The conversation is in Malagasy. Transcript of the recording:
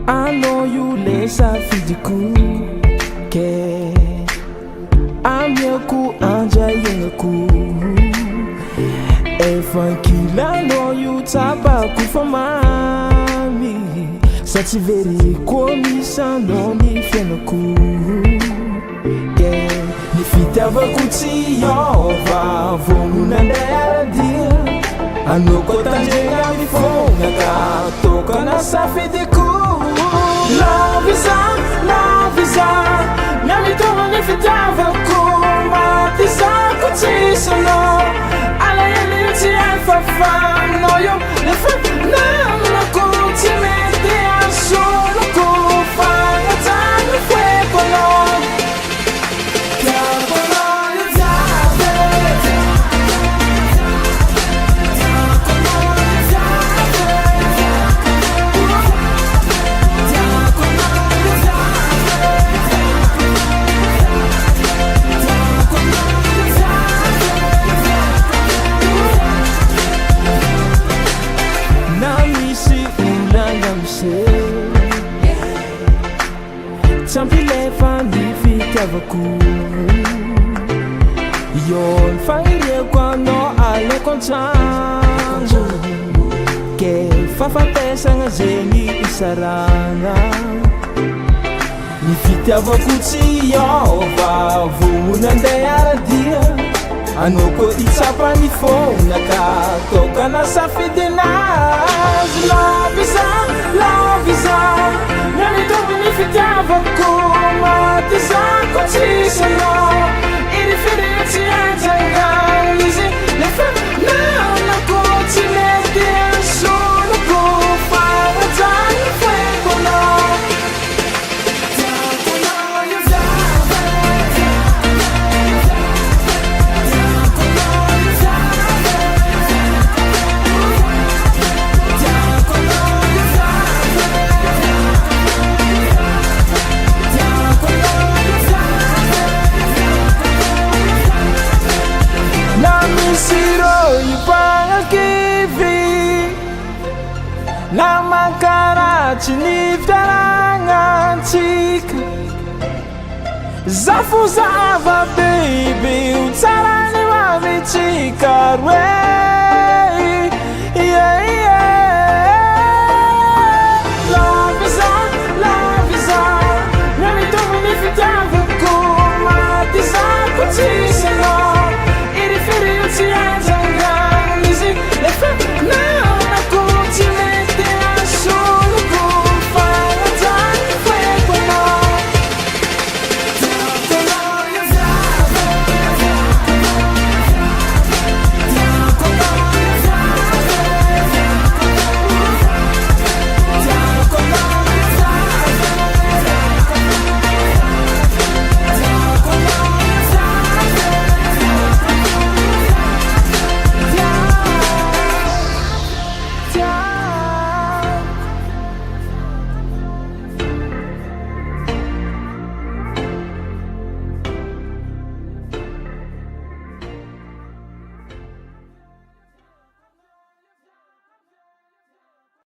I know you less afidiku ke amyaku anja yengaku efankila no you tabaku famami sativeri komisa no ni fenaku yeah ni fitava kuti yova vomunandera dia anoko tanjenga mifona ka toka na safidiku love is all Nami toma ni fitava kuma Tisa kutisa no Ala yeli uti alfafa No yo lefa na mna kuti mete aso No kufa Natani fuego no Champile fani fitava ku yon fairie quando alle conchanjo che fa pesa ngazeni isarana ni fitava ku ti yo va vunande aradia anoko itsapa ni fona ka toka na safidena love is all Nami tobi ni fitava kuma Tisa kutisa no Iri fide uti anjanga Izi lefa na kuti mete aso No kufa Natani fuego no Siro ipanga kivi Na makarachi niftaranga chika Zafu zava baby Utarani wavichika Yeah, yeah